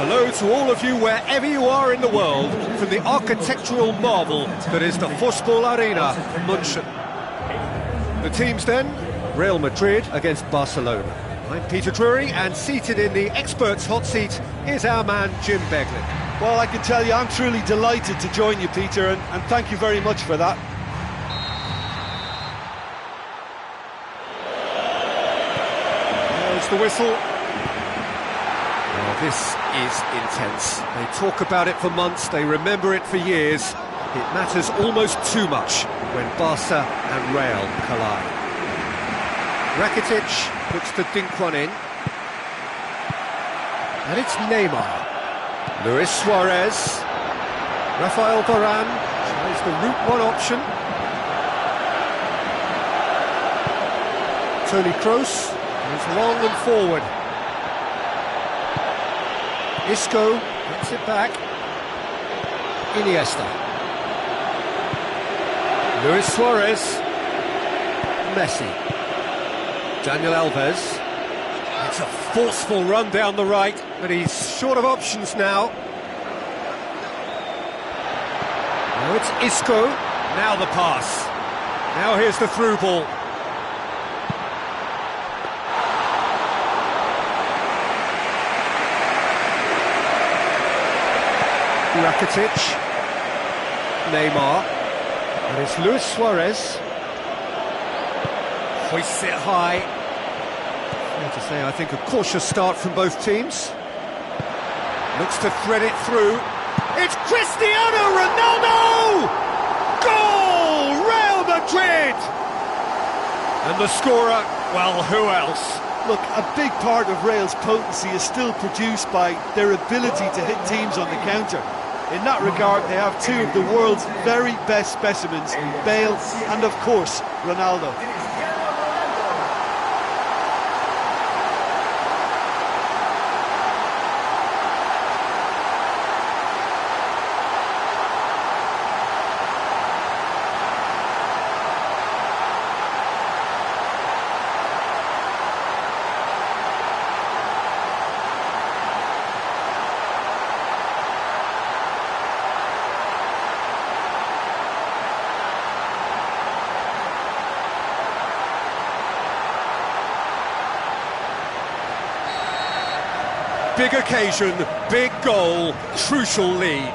Hello to all of you wherever you are in the world, from the architectural marvel that is the Fußball Arena, München. The teams then, Real Madrid against Barcelona. I'm Peter Drury, and seated in the experts' hot seat is our man Jim Beglin. Well, I can tell you I'm truly delighted to join you, Peter, and thank you very much for that. There's the whistle. This is intense. They talk about it for months, they remember it for years. It matters almost too much when Barca and Real collide. Rakitic puts the dink one in. And it's Neymar. Luis Suarez. Rafael Varane tries the route one option. Toni Kroos goes long and forward. Isco gets it back. Iniesta. Luis Suarez. Messi. Daniel Alves. It's a forceful run down the right, but he's short of options now. Now it's Isco. Now the pass. Now here's the through ball. Rakitic, Neymar, and it's Luis Suarez. Hoists it high. Fair to say, I think a cautious start from both teams. Looks to thread it through. It's Cristiano Ronaldo! Goal! Real Madrid! And the scorer, well, who else? Look, a big part of Real's potency is still produced by their ability to hit teams on the counter. In that regard, they have two of the world's very best specimens, Bale and, of course, Ronaldo. Big occasion, big goal, crucial lead.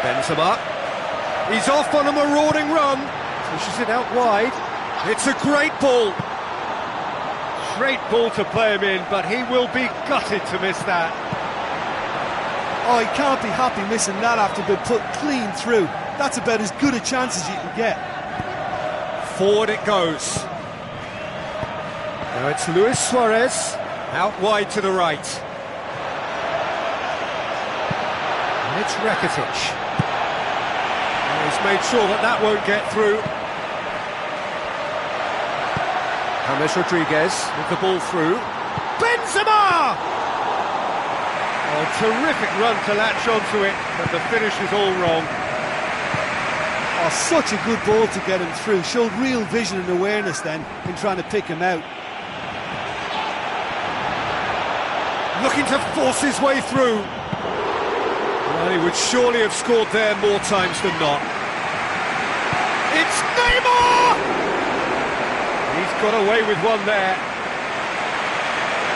Benzema. He's off on a marauding run. Pushes it out wide. It's a great ball. Great ball to play him in, but he will be gutted to miss that. Oh, he can't be happy missing that after being put clean through. That's about as good a chance as you can get. Forward it goes. Now it's Luis Suarez, out wide to the right. And it's Rakitic. And he's made sure that that won't get through. James Rodriguez with the ball through. Benzema! Oh, terrific run to latch onto it, but the finish is all wrong. Oh, such a good ball to get him through. Showed real vision and awareness then in trying to pick him out. Looking to force his way through. Well, he would surely have scored there more times than not. It's Neymar! He's got away with one there.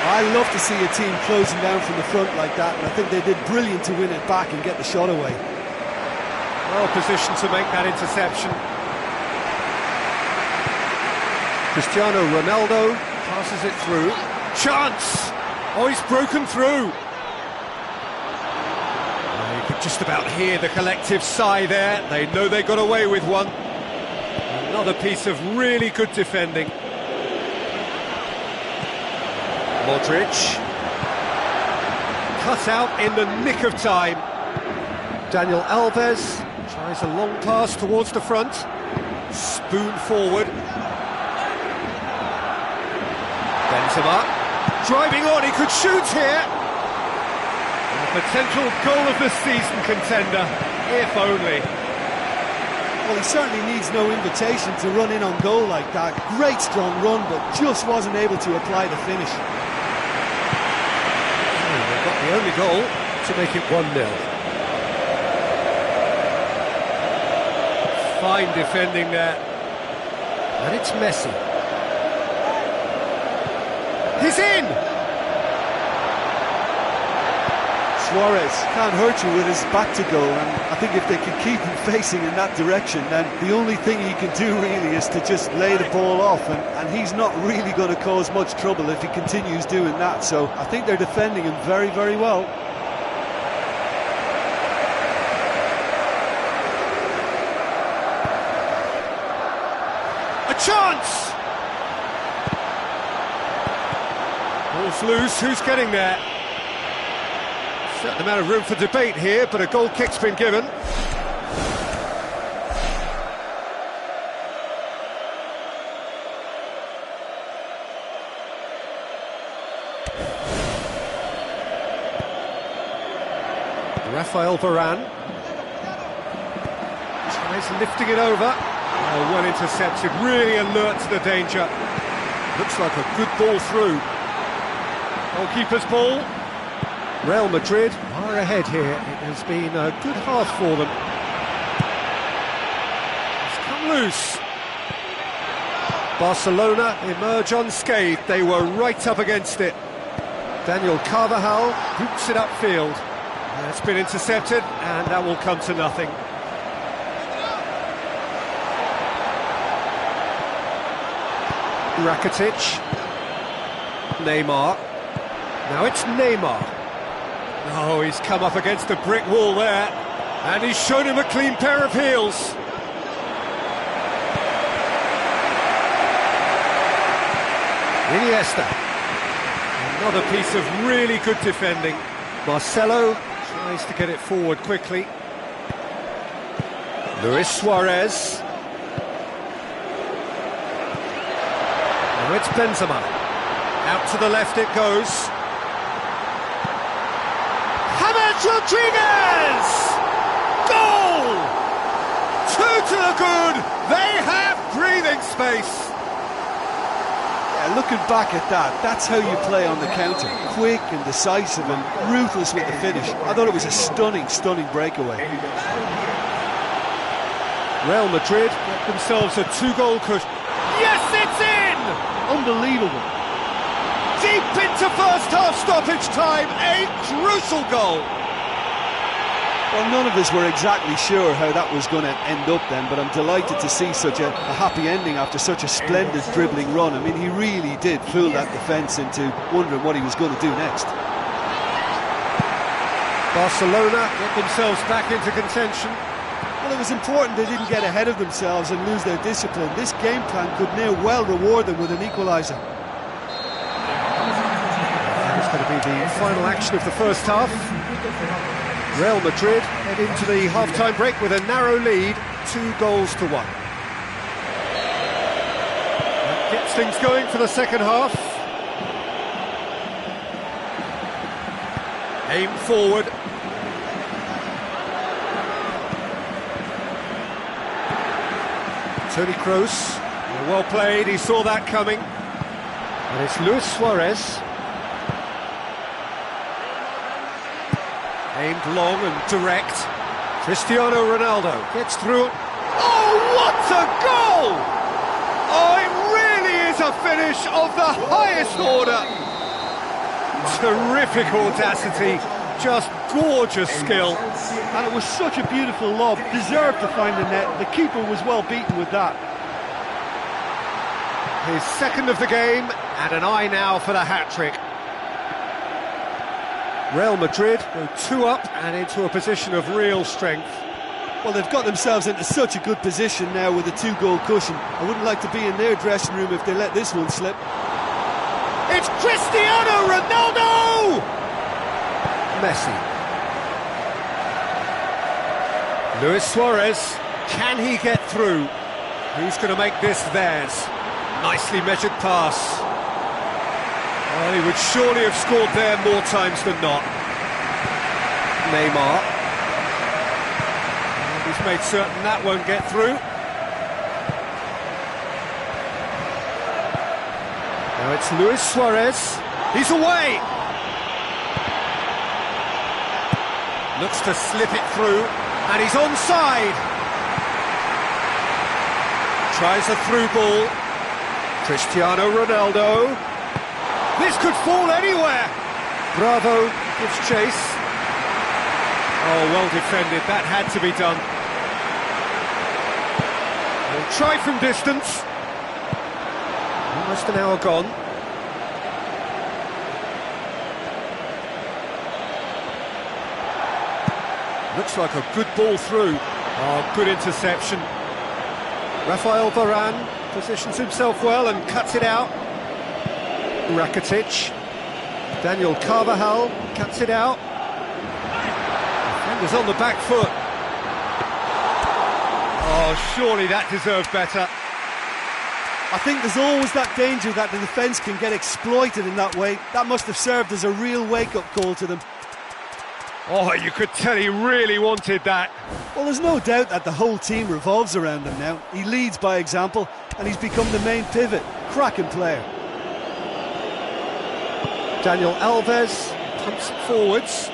I love to see a team closing down from the front like that, and I think they did brilliant to win it back and get the shot away. Well positioned to make that interception. Cristiano Ronaldo passes it through. Chance! Oh, he's broken through. Oh, you could just about hear the collective sigh there. They know they got away with one. Another piece of really good defending. Modric. Cut out in the nick of time. Daniel Alves tries a long pass towards the front. Spoon forward. Benzema. Driving on, he could shoot here. A potential goal of the season contender, if only. Well, he certainly needs no invitation to run in on goal like that. Great strong run, but just wasn't able to apply the finish. They've got the only goal to make it 1-0. Fine defending there. And it's Messi. He's in! Suarez can't hurt you with his back to goal, and I think if they can keep him facing in that direction, then the only thing he can do really is to just lay the ball off, and he's not really going to cause much trouble if he continues doing that. So I think they're defending him very, very well. A chance! Ball's loose, who's getting there? Certain amount of room for debate here, but a goal kick's been given. Rafael Varane tries lifting it over. Oh, well intercepted, really alert to the danger. Looks like a good ball through. Goalkeeper's ball. Real Madrid are ahead here. It has been a good half for them. It's come loose. Barcelona emerge unscathed. They were right up against it. Daniel Carvajal hoops it upfield. It's been intercepted, and that will come to nothing. Rakitic. Neymar. Now it's Neymar. Oh, he's come up against a brick wall there, and he's shown him a clean pair of heels. Iniesta. Another piece of really good defending. Marcelo tries to get it forward quickly. Luis Suarez. Now it's Benzema. Out to the left it goes. Rodriguez! Goal! 2 to the good. They have breathing space. Yeah, looking back at that, that's how you play on the counter. Quick and decisive and ruthless with the finish. I thought it was a stunning, stunning breakaway. Real Madrid get themselves a 2-goal cushion. Yes, it's in! Unbelievable. Deep into first half stoppage time, a crucial goal. Well, none of us were exactly sure how that was going to end up then, but I'm delighted to see such a happy ending after such a splendid dribbling run. I mean, he really did fool that defence into wondering what he was going to do next. Barcelona get themselves back into contention. Well, it was important they didn't get ahead of themselves and lose their discipline. This game plan could now well reward them with an equaliser. That is going to be the final action of the first half. Real Madrid head into the half-time break with a narrow lead, 2-1. That gets things going for the second half. Aim forward. Toni Kroos, well played, he saw that coming. And it's Luis Suarez. Aimed long and direct. Cristiano Ronaldo gets through. Oh, what a goal! Oh, it really is a finish of the highest order. Terrific audacity, just gorgeous skill. And it was such a beautiful lob, deserved to find the net. The keeper was well beaten with that. His second of the game, and an eye now for the hat-trick. Real Madrid go 2 up and into a position of real strength. Well, they've got themselves into such a good position now with a 2-goal cushion. I wouldn't like to be in their dressing room if they let this one slip. It's Cristiano Ronaldo! Messi. Luis Suarez, can he get through? Who's going to make this theirs? Nicely measured pass. Well, he would surely have scored there more times than not. Neymar. He's made certain that won't get through. Now it's Luis Suarez. He's away! Looks to slip it through, and he's onside. Tries a through ball. Cristiano Ronaldo. This could fall anywhere. Bravo gives chase. Oh, well defended. That had to be done. They'll try from distance. Almost an hour gone. Looks like a good ball through. Oh, good interception. Rafael Varane positions himself well and cuts it out. Rakitic. Daniel Carvajal cuts it out. Defender's on the back foot. Oh, surely that deserved better. I think there's always that danger that the defence can get exploited in that way. That must have served as a real wake-up call to them. Oh, you could tell he really wanted that. Well, there's no doubt that the whole team revolves around him now. He leads by example, and he's become the main pivot. Cracking player. Daniel Alves pumps it forwards.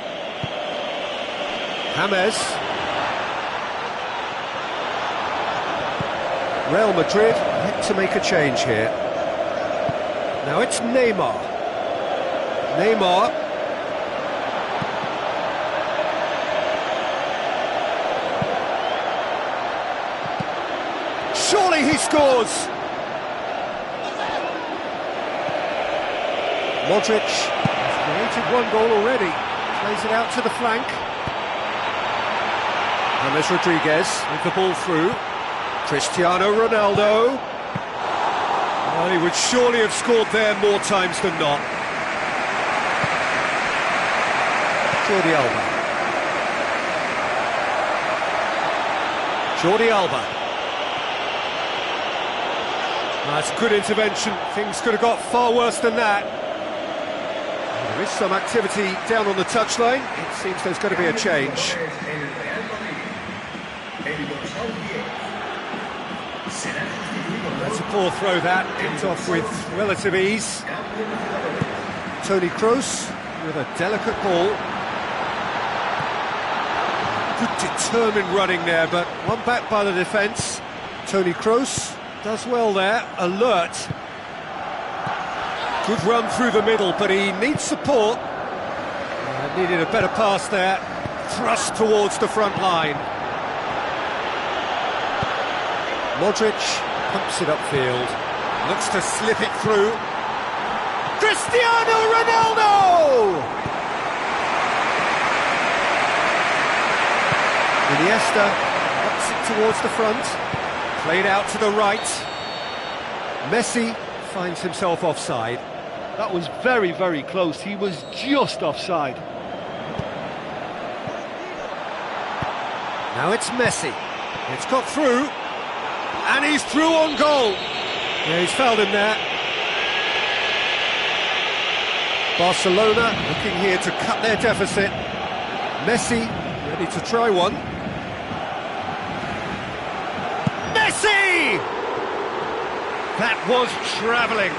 James. Real Madrid need to make a change here. Now it's Neymar. Neymar. Surely he scores! Modric has created one goal already. Plays it out to the flank. James Rodriguez with the ball through. Cristiano Ronaldo. Well, he would surely have scored there more times than not. Jordi Alba. Jordi Alba. That's good intervention. Things could have got far worse than that. There is some activity down on the touchline. It seems there's going to be a change. That's a poor throw that. Picked off with relative ease. Toni Kroos with a delicate ball. Good determined running there, but one back by the defence. Toni Kroos does well there, alert. Good run through the middle, but he needs support. Needed a better pass there. Thrust towards the front line. Modric pumps it upfield. Looks to slip it through. Cristiano Ronaldo! Iniesta ups it towards the front. Played out to the right. Messi finds himself offside. That was very, very close. He was just offside. Now it's Messi. It's got through. And he's through on goal. Yeah, he's fouled him there. Barcelona looking here to cut their deficit. Messi ready to try one. Messi! That was travelling.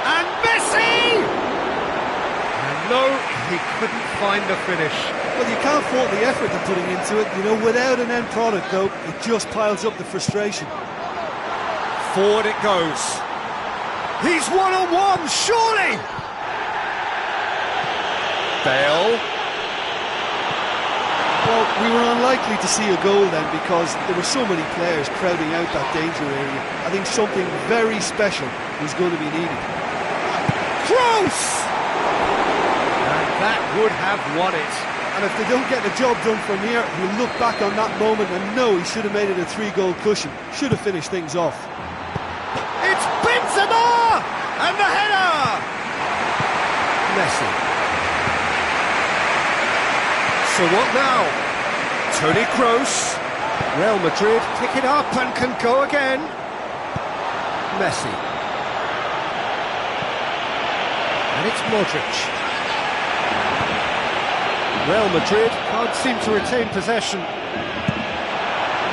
And Messi! And no, he couldn't find the finish. Well, you can't fault the effort they're putting into it. You know, without an end product, though, it just piles up the frustration. Forward it goes. He's one-on-one, surely! Bale. Well, we were unlikely to see a goal then because there were so many players crowding out that danger area. I think something very special was going to be needed. Close! And that would have won it. And if they don't get the job done from here, he'll look back on that moment and know he should have made it a 3-goal cushion. Should have finished things off. It's Benzema! And the header! Messi. So what now? Toni Kroos. Real Madrid pick it up and can go again. Messi. And it's Modric. Real Madrid can't seem to retain possession.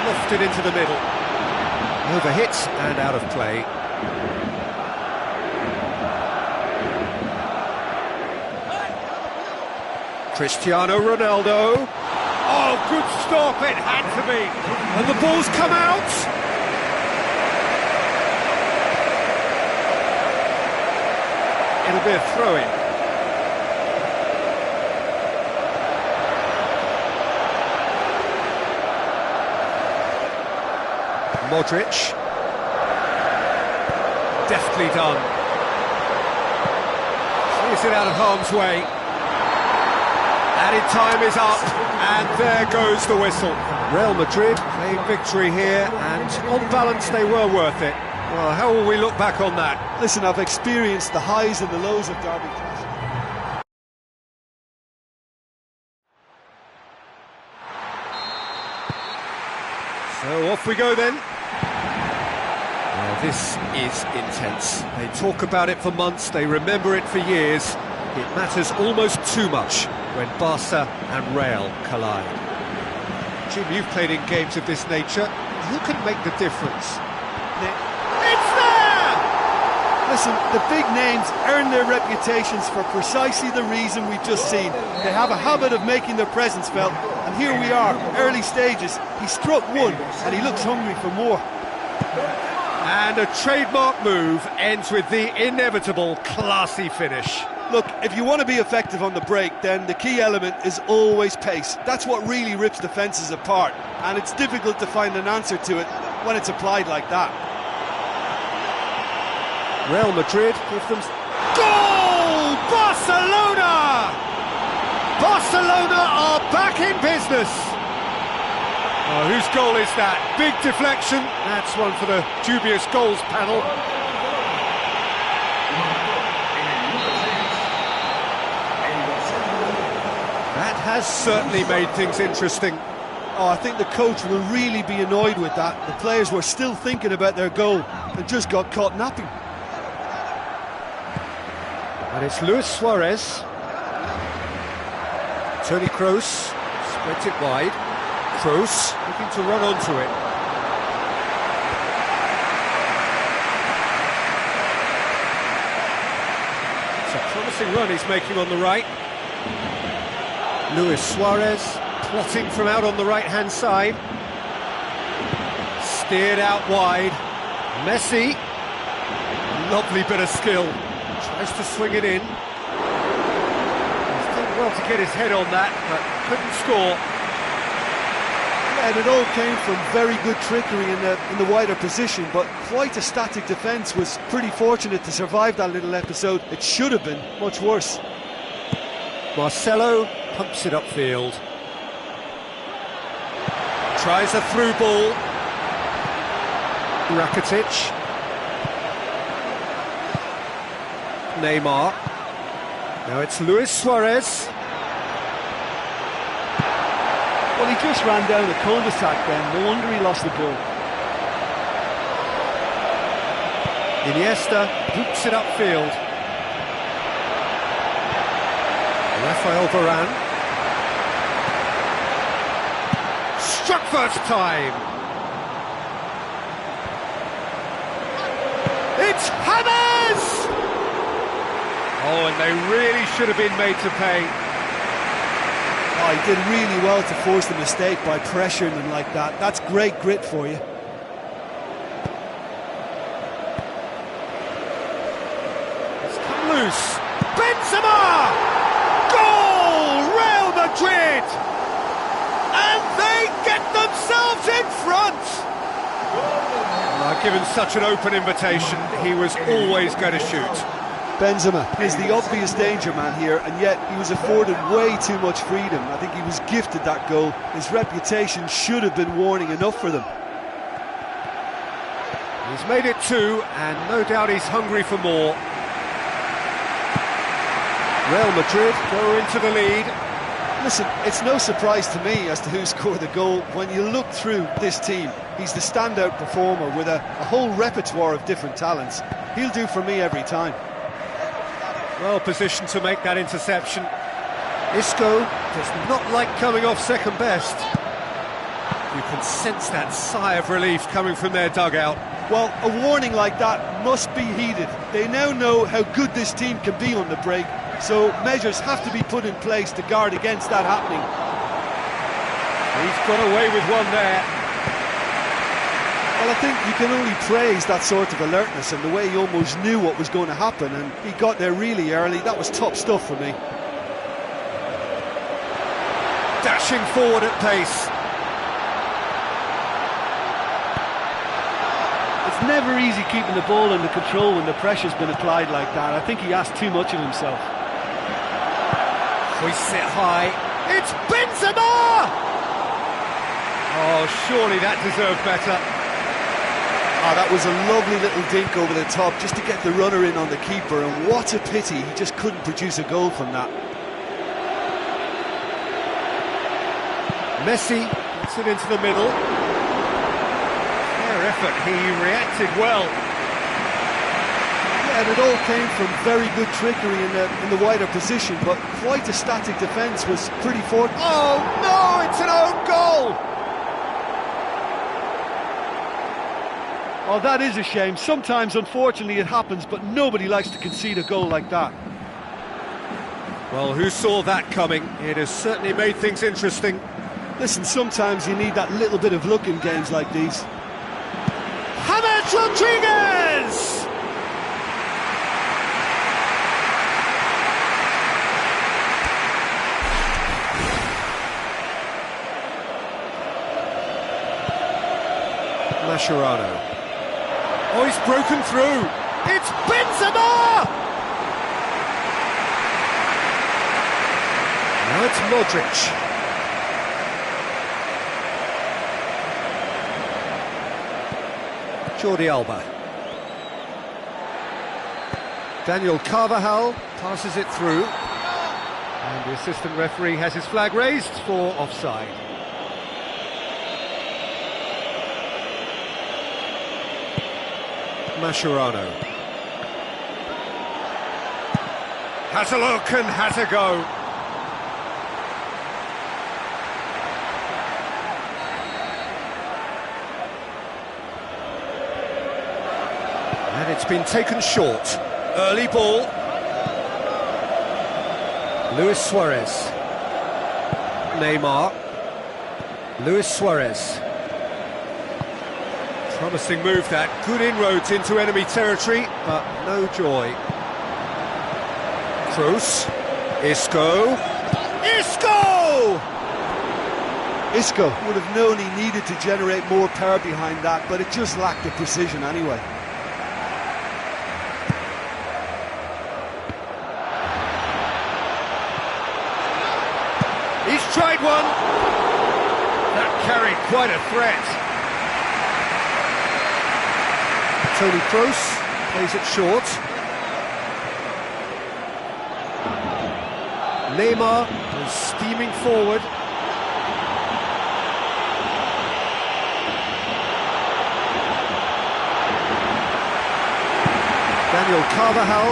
Lofted into the middle. Overhit and out of play. Cristiano Ronaldo. Oh, good stop, it had to be. And the ball's come out. It'll be a throw-in. Modric. Deftly done. Clears it out of harm's way. Added time is up, and there goes the whistle. Real Madrid claim victory here, and on balance they were worth it. Well, how will we look back on that? Listen, I've experienced the highs and the lows of derby clash. So off we go then. Well, this is intense. They talk about it for months, they remember it for years. It matters almost too much when Barca and Real collide. Jim, you've played in games of this nature. Who can make the difference? It's there! Listen, the big names earn their reputations for precisely the reason we've just seen. They have a habit of making their presence felt, and here we are, early stages. He struck one, and he looks hungry for more. And a trademark move ends with the inevitable classy finish. Look, if you want to be effective on the break, then the key element is always pace. That's what really rips defences apart, and it's difficult to find an answer to it when it's applied like that. Real Madrid give them... Goal! Barcelona! Barcelona are back in business! Oh, whose goal is that? Big deflection. That's one for the dubious goals panel. That has certainly made things interesting. Oh, I think the coach will really be annoyed with that. The players were still thinking about their goal and just got caught napping. And it's Luis Suarez. Toni Kroos spreads it wide. Kroos looking to run onto it. It's a promising run he's making on the right. Luis Suarez plotting from out on the right-hand side. Steered out wide. Messi. Lovely bit of skill. Tries to swing it in. He's done well to get his head on that, but couldn't score. And it all came from very good trickery in the wider position, but quite a static defence. Was pretty fortunate to survive that little episode. It should have been much worse. Marcelo pumps it upfield. Tries a through ball. Rakitic. Neymar. Now it's Luis Suarez. Well, he just ran down the cul-de-sac then. No wonder he lost the ball. Iniesta boots it upfield. Rafael Varane. Struck first time. It's James! Oh, and they really should have been made to pay. Oh, he did really well to force the mistake by pressuring them like that. That's great grit for you. It's come loose. Benzema! Goal! Real Madrid! And they get themselves in front! Given such an open invitation, he was always going to shoot. Benzema is the obvious danger man here, and yet he was afforded way too much freedom. I think he was gifted that goal. His reputation should have been warning enough for them. He's made it two, and no doubt he's hungry for more. Real Madrid go into the lead. Listen, it's no surprise to me as to who scored the goal. When you look through this team, he's the standout performer with a whole repertoire of different talents. He'll do for me every time. Well positioned to make that interception. Isco does not like coming off second best. You can sense that sigh of relief coming from their dugout. Well, a warning like that must be heeded. They now know how good this team can be on the break, so measures have to be put in place to guard against that happening. He's got away with one there. Well, I think you can only praise that sort of alertness and the way he almost knew what was going to happen, and he got there really early. That was top stuff for me. Dashing forward at pace. It's never easy keeping the ball under control when the pressure's been applied like that. I think he asked too much of himself. Hoists it high. It's Benzema! Oh, surely that deserved better. Oh, that was a lovely little dink over the top just to get the runner in on the keeper, and what a pity he just couldn't produce a goal from that. Messi puts it into the middle. Fair effort, he reacted well. Yeah, and it all came from very good trickery in the wider position, but quite a static defence was pretty fortunate. Oh no, it's an own goal! Oh, that is a shame. Sometimes, unfortunately, it happens, but nobody likes to concede a goal like that. Well, who saw that coming? It has certainly made things interesting. Listen, sometimes you need that little bit of luck in games like these. James Rodriguez! Mascherano. Oh, he's broken through. It's Benzema! Now it's Modric. Jordi Alba. Daniel Carvajal passes it through. And the assistant referee has his flag raised for offside. Mascherano. Has a look and has a go. And it's been taken short. Early ball. Luis Suarez. Neymar. Luis Suarez. Promising move that, good inroads into enemy territory, but no joy. Kroos, Isco, Isco would have known he needed to generate more power behind that, but it just lacked the precision anyway. He's tried one. That carried quite a threat. Toni Kroos plays it short. Neymar is steaming forward. Daniel Carvajal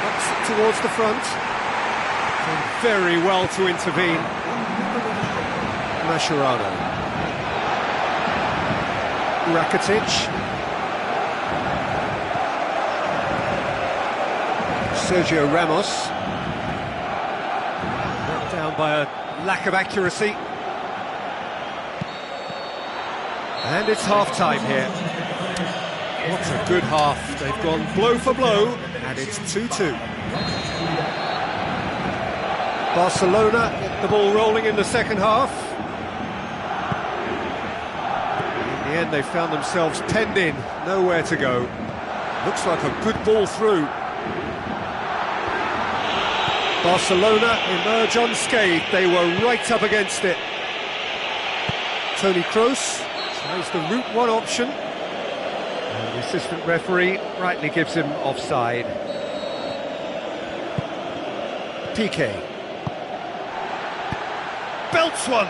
knocks it towards the front. Done very well to intervene. Mascherano. Rakitic. Sergio Ramos. Knocked down by a lack of accuracy. And it's half-time here. What a good half. They've gone blow for blow, and it's 2-2. Barcelona get the ball rolling in the second half. In the end, they found themselves penned in, nowhere to go. Looks like a good ball through. Barcelona emerge unscathed, they were right up against it. Toni Kroos tries the route one option, and the assistant referee rightly gives him offside. Piqué. Belts one!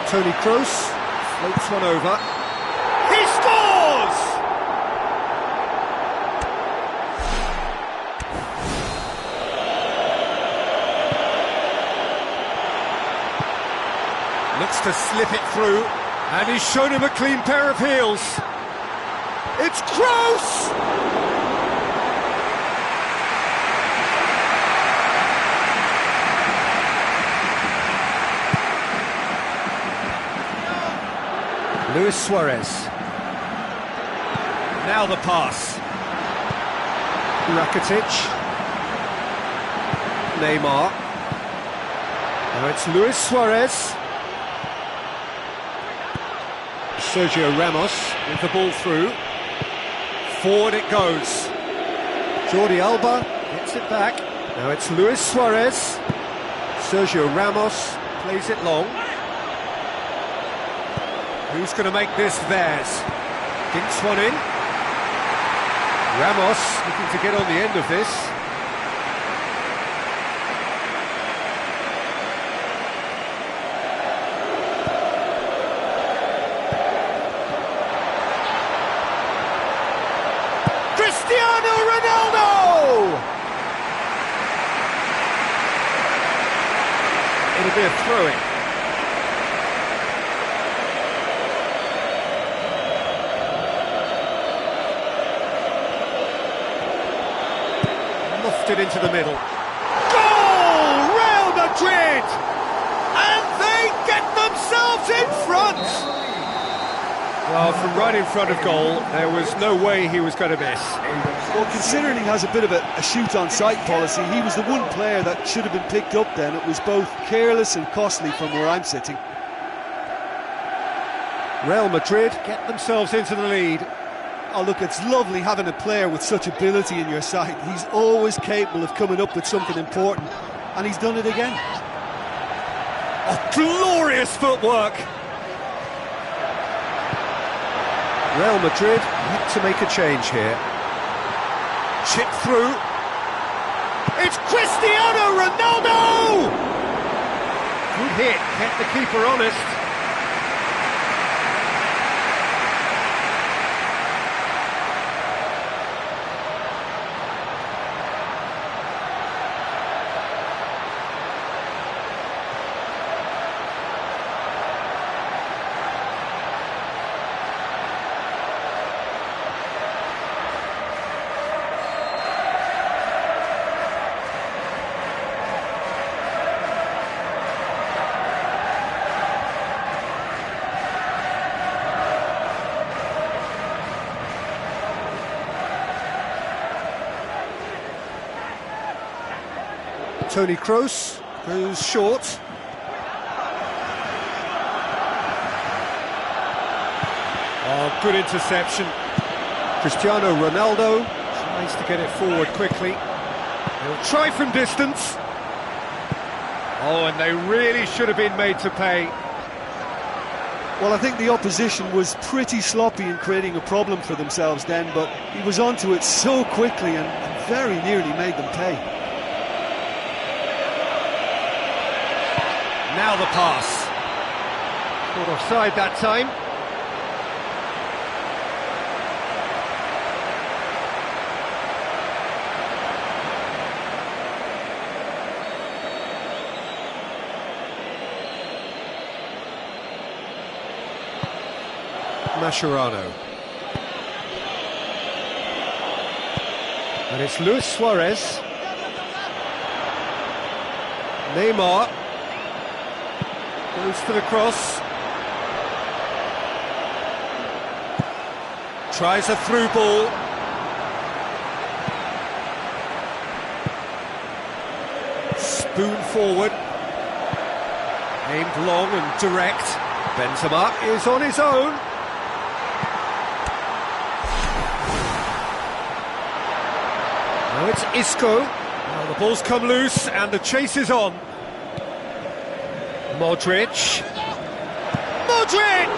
Toni Kroos floats one over. He scores! Looks to slip it through, and he's shown him a clean pair of heels. It's Kroos! Luis Suarez. Now the pass. Rakitic. Neymar. Now it's Luis Suarez. Sergio Ramos with the ball through. Forward it goes. Jordi Alba gets it back. Now it's Luis Suarez. Sergio Ramos plays it long. Who's going to make this theirs? Dinks one in. Ramos looking to get on the end of this. Cristiano Ronaldo! It'll be a throw-in. Lofted into the middle. Goal! Real Madrid! And they get themselves in front! Well, from right in front of goal, there was no way he was going to miss. Well, considering he has a bit of a shoot-on-sight policy, he was the one player that should have been picked up then. It was both careless and costly from where I'm sitting. Real Madrid get themselves into the lead. Oh, look, it's lovely having a player with such ability in your side. He's always capable of coming up with something important, and he's done it again. Oh, glorious footwork! Real Madrid have to make a change here. Chip through. It's Cristiano Ronaldo! Good hit, kept the keeper honest. Toni Kroos goes short. Oh, good interception. Cristiano Ronaldo tries to get it forward quickly. He'll try from distance. Oh, and they really should have been made to pay. Well, I think the opposition was pretty sloppy in creating a problem for themselves then, but he was onto it so quickly and very nearly made them pay. Now the pass. Caught offside that time. Mascherano. And it's Luis Suarez. Neymar. Goes for the cross. Tries a through ball. Spoon forward. Aimed long and direct. Benzema is on his own. Now it's Isco. Now the ball's come loose and the chase is on. Modric. Modric!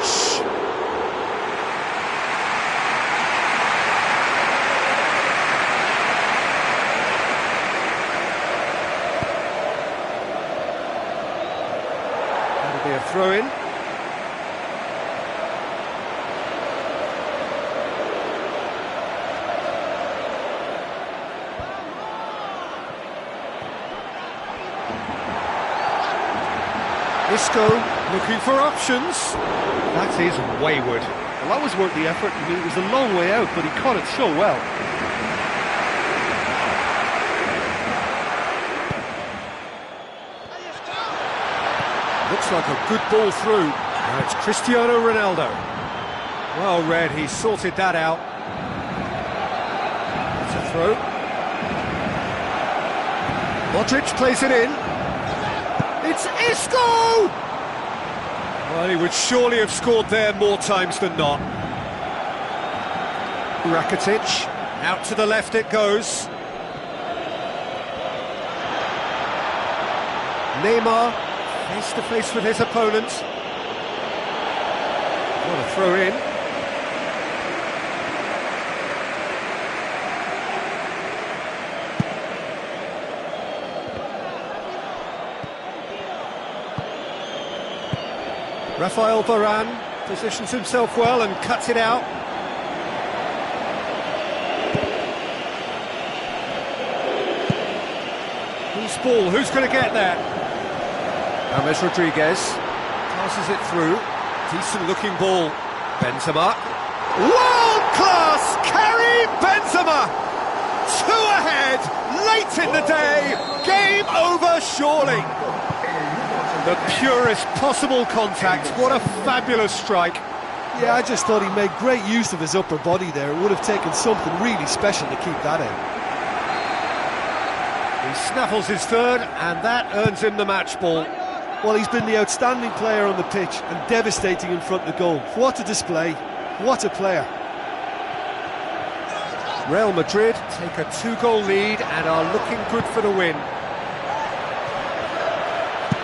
That'll be a throw-in. Isco looking for options. That is wayward. Well, that was worth the effort. I mean, it was a long way out, but he caught it so well. Looks like a good ball through. Now it's Cristiano Ronaldo. Well read, he sorted that out. It's a throw. Modric plays it in. It's Isco! Well, he would surely have scored there more times than not. Rakitic, out to the left it goes. Neymar, face to face with his opponent. What a throw in. Rafael Varane positions himself well and cuts it out. Whose ball? Who's going to get there? James Rodriguez passes it through. Decent looking ball. Benzema. World class carry Benzema! 2 ahead, late in the day. Game over surely. The purest possible contact. What a fabulous strike. Yeah, I just thought he made great use of his upper body there. It would have taken something really special to keep that out. He snaffles his third, and that earns him the match ball. Well, he's been the outstanding player on the pitch and devastating in front of the goal. What a display, what a player. Real Madrid take a 2-goal lead and are looking good for the win.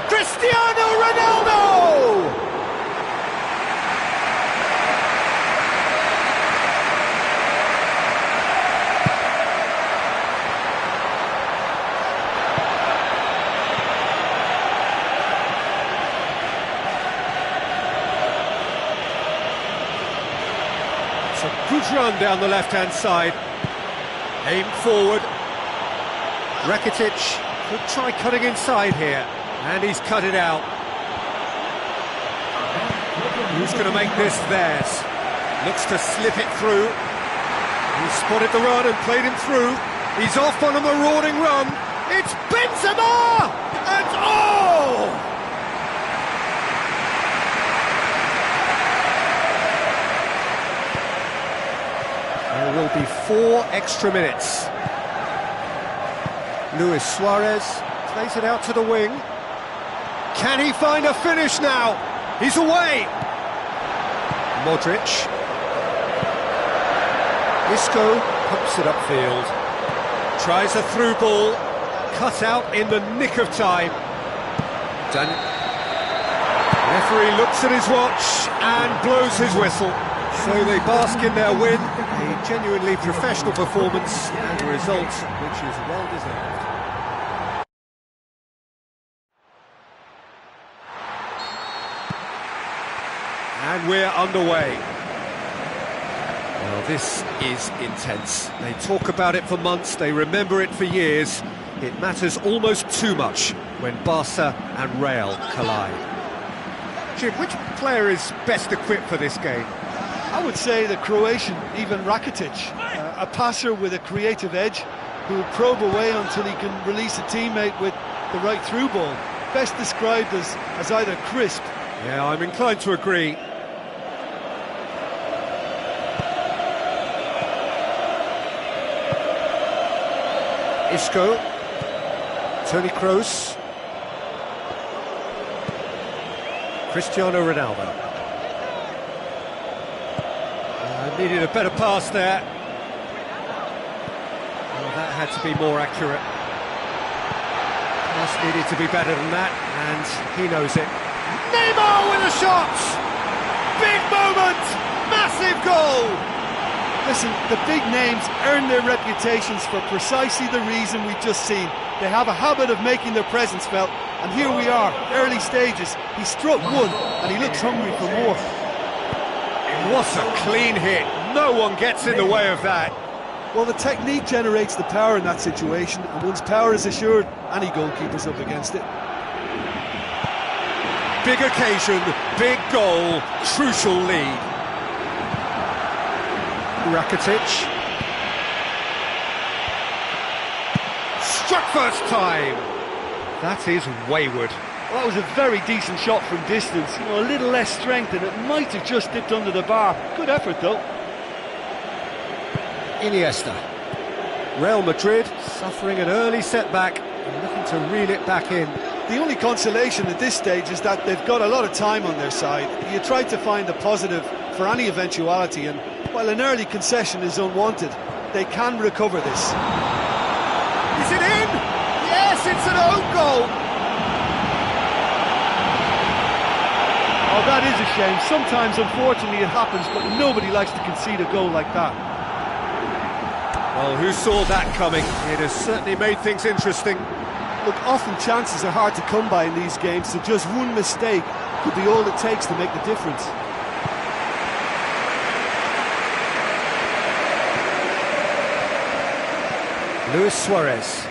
Cristiano Ronaldo! It's a good run down the left-hand side. Aim forward. Rakitic could try cutting inside here. And he's cut it out. Who's going to make this theirs? Looks to slip it through. He spotted the run and played him through. He's off on a marauding run. It's Benzema! And oh! There will be 4 extra minutes. Luis Suarez plays it out to the wing. Can he find a finish now? He's away! Modric. Isco pumps it upfield. Tries a through ball. Cut out in the nick of time. Done. Referee looks at his watch and blows his whistle. So they bask in their win. A genuinely professional performance and a result which is well deserved. And we're underway. Well, this is intense. They talk about it for months, they remember it for years. It matters almost too much when Barca and Real collide. Jim, which player is best equipped for this game? I would say the Croatian, Ivan Rakitic, a passer with a creative edge who will probe away until he can release a teammate with the right through ball. Best described as either crisp. Yeah, I'm inclined to agree. Isco, Toni Kroos, Cristiano Ronaldo. Needed a better pass there. Well, that had to be more accurate. Pass needed to be better than that, and he knows it. Neymar with a shot! Big moment! Massive goal! Listen, the big names earn their reputations for precisely the reason we've just seen. They have a habit of making their presence felt, and here we are, early stages. He struck one, and he looks hungry for more. What a clean hit. No one gets in the way of that. Well, the technique generates the power in that situation, and once power is assured, any goalkeeper's up against it. Big occasion, big goal, crucial lead. Rakitic. Struck first time. That is wayward. Well, that was a very decent shot from distance. You know, a little less strength and it might have just dipped under the bar. Good effort though. Iniesta. Real Madrid suffering an early setback and looking to reel it back in. The only consolation at this stage is that they've got a lot of time on their side. You try to find a positive for any eventuality, and while an early concession is unwanted, they can recover this. Is it in? Yes, it's an own goal. Oh, that is a shame. Sometimes, unfortunately, it happens, but nobody likes to concede a goal like that. Well, who saw that coming? It has certainly made things interesting. Look, often chances are hard to come by in these games, so just one mistake could be all it takes to make the difference. Luis Suarez.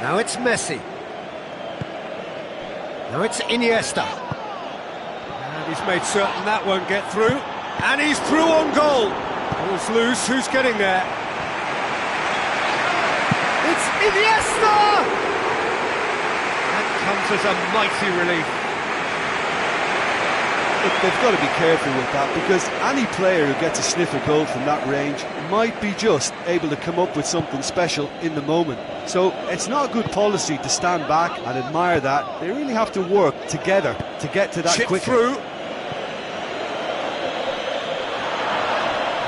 Now it's Messi. Now it's Iniesta. And he's made certain that won't get through. And he's through on goal. Ball's loose, who's getting there? It's Iniesta! That comes as a mighty relief. Look, they've got to be careful with that, because any player who gets a sniff of goal from that range might be just able to come up with something special in the moment. So it's not good policy to stand back and admire that. They really have to work together to get to that Chip quicker. Through.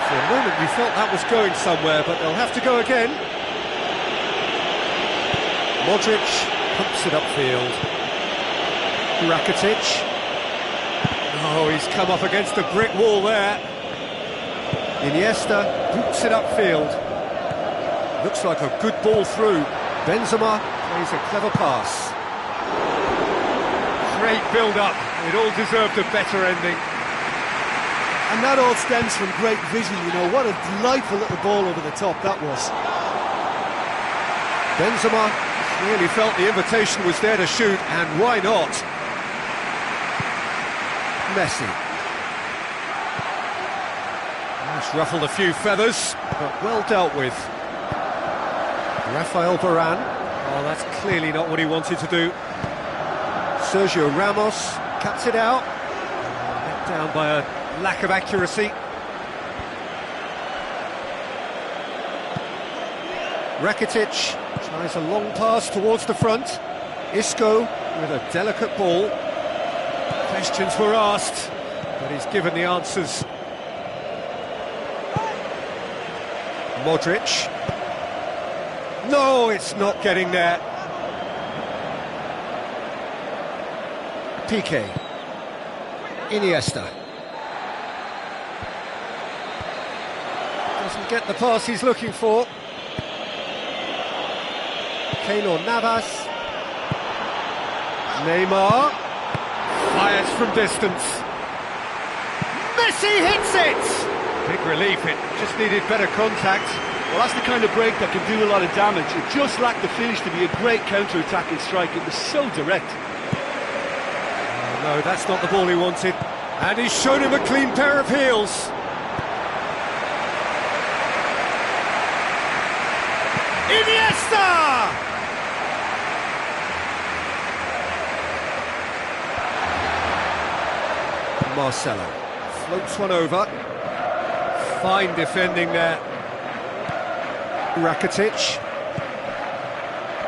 For a moment we felt that was going somewhere, but they'll have to go again. Modric pumps it upfield. Rakitic. Oh, he's come up against a brick wall there. Iniesta boots it upfield. Looks like a good ball through. Benzema plays a clever pass. Great build-up. It all deserved a better ending. And that all stems from great vision, you know. What a delightful little ball over the top that was. Benzema really felt the invitation was there to shoot, and why not? Messi. It's ruffled a few feathers, but well dealt with. Rafael Varane. Oh, that's clearly not what he wanted to do. Sergio Ramos cuts it out. Let down by a lack of accuracy. Rakitic tries a long pass towards the front. Isco with a delicate ball. Questions were asked, but he's given the answers. Modric. No, it's not getting there. Piqué. Iniesta. Doesn't get the pass he's looking for. Keylor Navas. Neymar. Fires from distance. Messi hits it! Big relief, it just needed better contact. Well, that's the kind of break that can do a lot of damage. It just lacked the finish to be a great counter-attacking strike. It was so direct. Oh, no, that's not the ball he wanted. And he's shown him a clean pair of heels. Iniesta! Marcelo floats one over. Fine defending there. Rakitic.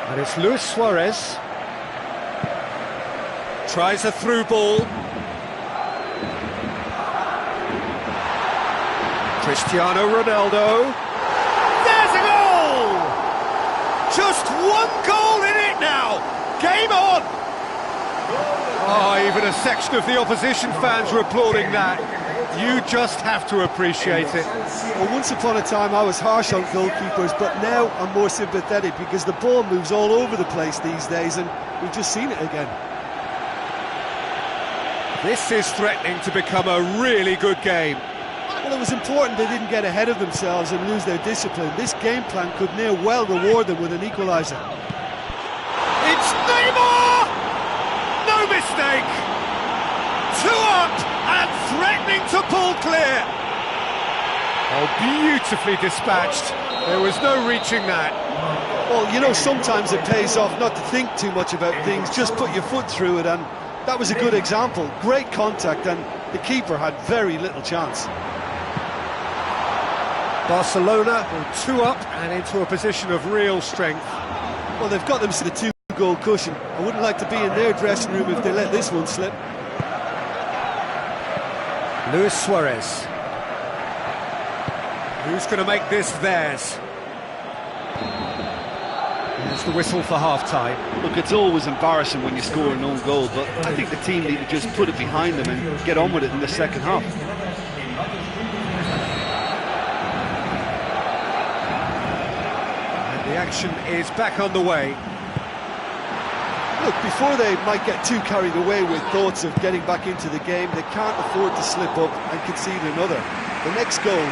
And it's Luis Suarez. Tries a through ball. Cristiano Ronaldo. There's a goal! Just one goal in it now. Game on! Oh, even a section of the opposition fans were applauding that. You just have to appreciate it. Well, once upon a time I was harsh on goalkeepers, but now I'm more sympathetic because the ball moves all over the place these days, and we've just seen it again. This is threatening to become a really good game. Well, it was important they didn't get ahead of themselves and lose their discipline. This game plan could near well reward them with an equaliser. It's Neymar! No mistake! Two up and threatening to pull clear. Oh, beautifully dispatched. There was no reaching that. Well, you know, sometimes it pays off not to think too much about things, just put your foot through it, and that was a good example. Great contact, and the keeper had very little chance. Barcelona go 2 up and into a position of real strength. Well, they've got them to the 2-goal cushion. I wouldn't like to be in their dressing room if they let this one slip. Luis Suarez. Who's going to make this theirs? There's the whistle for half-time. Look, it's always embarrassing when you score an own goal, but I think the team need to just put it behind them and get on with it in the second half. And the action is back underway. Look, before they might get too carried away with thoughts of getting back into the game, they can't afford to slip up and concede another. The next goal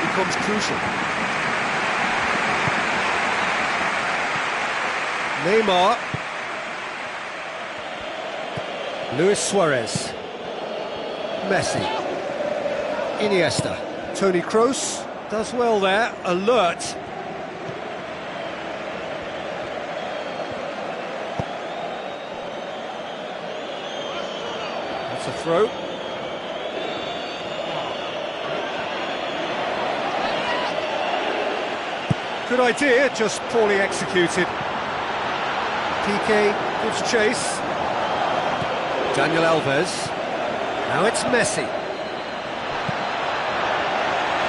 becomes crucial. Neymar. Luis Suarez. Messi. Iniesta. Toni Kroos does well there, alert. That's a throw. Good idea, just poorly executed. Piqué gives chase. Daniel Alves. Now it's Messi.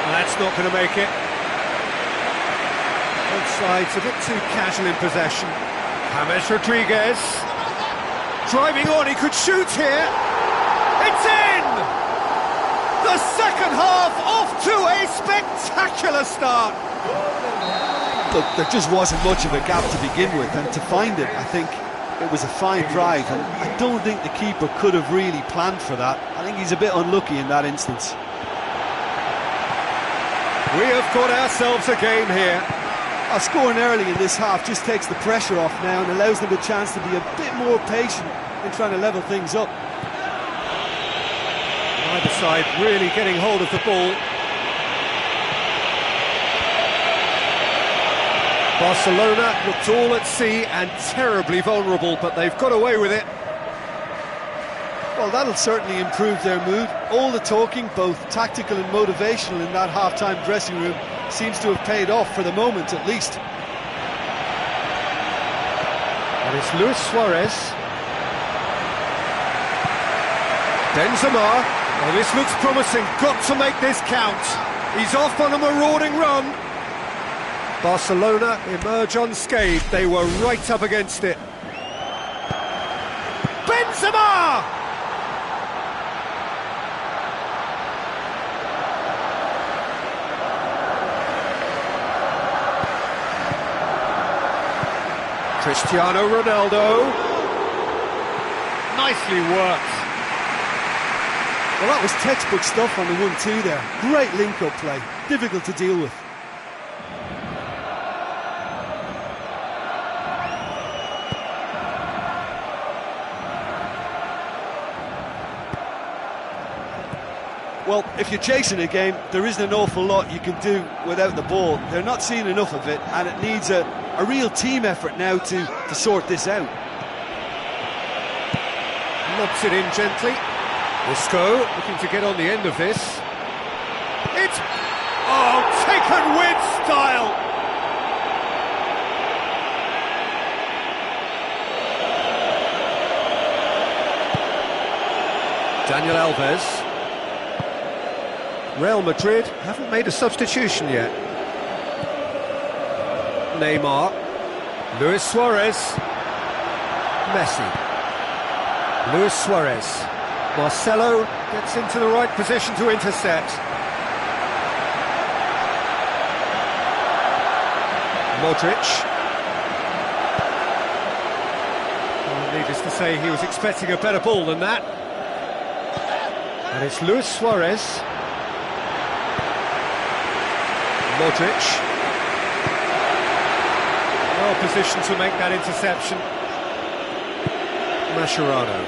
That's not going to make it. Both sides a bit too casual in possession. James Rodriguez. Driving on, he could shoot here. It's in! The second half off to a spectacular start. Look, there just wasn't much of a gap to begin with, and to find it, I think it was a fine drive, and I don't think the keeper could have really planned for that. I think he's a bit unlucky in that instance. We have got ourselves a game here. Scoring early in this half just takes the pressure off now and allows them a chance to be a bit more patient in trying to level things up. Either side really getting hold of the ball. Barcelona looked all at sea and terribly vulnerable, but they've got away with it. Well, that'll certainly improve their mood. All the talking, both tactical and motivational, in that half-time dressing room seems to have paid off for the moment, at least. And it's Luis Suarez. Benzema. Oh, this looks promising. Got to make this count. He's off on a marauding run. Barcelona emerge unscathed. They were right up against it. Benzema! Cristiano Ronaldo. Nicely worked. Well, that was textbook stuff on the 1-2 there. Great link-up play. Difficult to deal with. Well, if you're chasing a game, there isn't an awful lot you can do without the ball. They're not seeing enough of it, and it needs a real team effort now to sort this out. Lobs it in gently. Isco looking to get on the end of this. It's... oh, taken with style! Daniel Alves. Real Madrid haven't made a substitution yet. Neymar. Luis Suarez. Messi. Luis Suarez. Marcelo gets into the right position to intercept. Modric. Well, needless to say, he was expecting a better ball than that. And it's Luis Suarez. Modric. Well positioned to make that interception. Mascherano.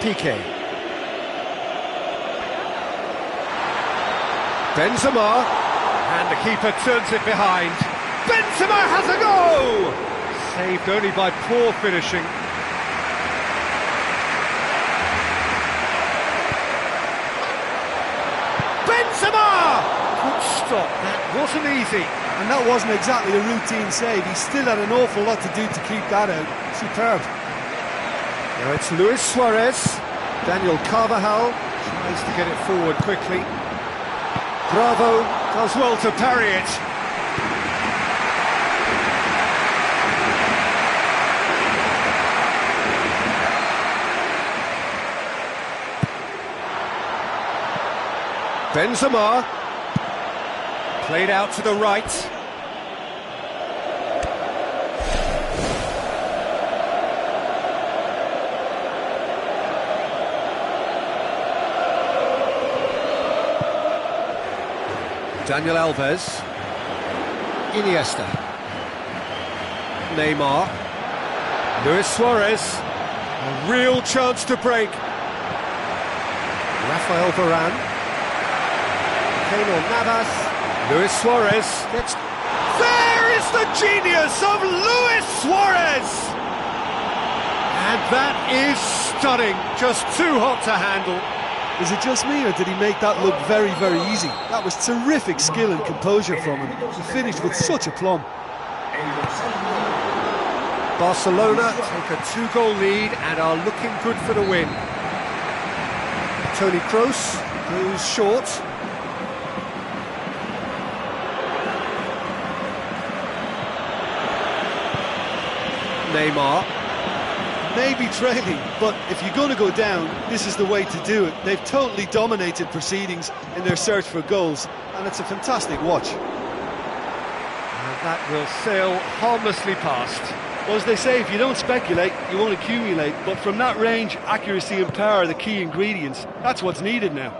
Piqué. Benzema. And the keeper turns it behind. Benzema has a go! Saved only by poor finishing. Benzema! Good stop, that wasn't easy. And that wasn't exactly a routine save. He still had an awful lot to do to keep that out. Superb. Now it's Luis Suarez. Daniel Carvajal tries to get it forward quickly. Bravo does well to parry it. Benzema. Played out to the right. Daniel Alves. Iniesta. Neymar. Luis Suarez. A real chance to break. Rafael Varane. Keylor Navas. Luis Suarez gets... There is the genius of Luis Suarez! And that is stunning, just too hot to handle. Is it just me, or did he make that look very, very easy? That was terrific skill and composure from him. He finished with such aplomb. Barcelona take a 2-goal lead and are looking good for the win. Toni Kroos goes short. Neymar. Maybe trailing, but if you're going to go down, this is the way to do it. They've totally dominated proceedings in their search for goals, and it's a fantastic watch. And that will sail harmlessly past. Well, as they say, if you don't speculate, you won't accumulate. But from that range, accuracy and power are the key ingredients. That's what's needed now.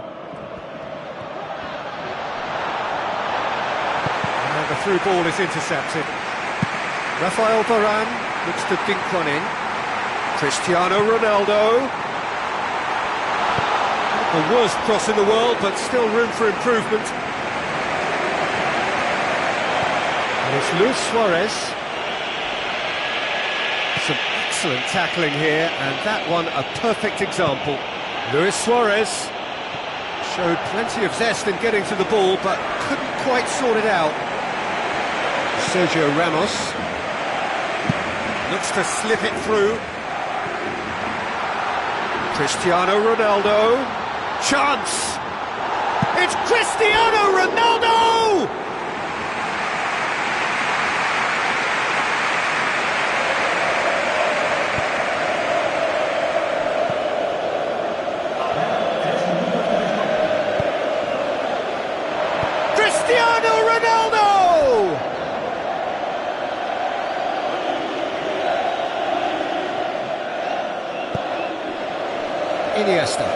And the through ball is intercepted. Rafael Varane looks to dink one in. Cristiano Ronaldo. Not the worst cross in the world, but still room for improvement. And it's Luis Suarez. Some excellent tackling here, and that one a perfect example. Luis Suarez showed plenty of zest in getting to the ball, but couldn't quite sort it out. Sergio Ramos looks to slip it through. Cristiano Ronaldo. Chance! It's Cristiano Ronaldo! Cristiano Ronaldo! Iniesta.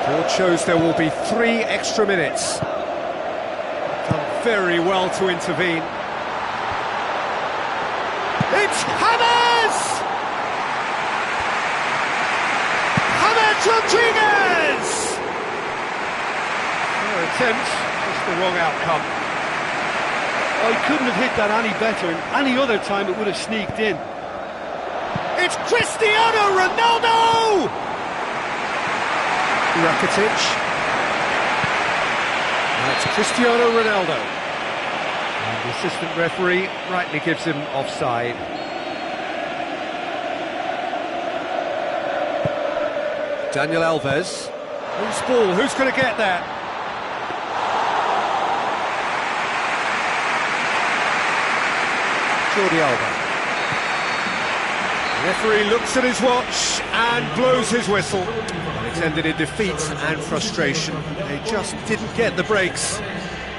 Board shows there will be 3 extra minutes. Done very well to intervene. It's James! James Rodriguez! Fair attempt, just the wrong outcome. Oh, he couldn't have hit that any better, and any other time it would have sneaked in. It's Cristiano Ronaldo! Rakitic. That's Cristiano Ronaldo. And the assistant referee rightly gives him offside. Daniel Alves. Who's ball? Who's going to get that? Jordi Alba. The referee looks at his watch and blows his whistle. It's ended in defeat and frustration. They just didn't get the breaks.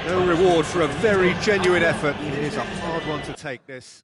No reward for a very genuine effort. It is a hard one to take, this.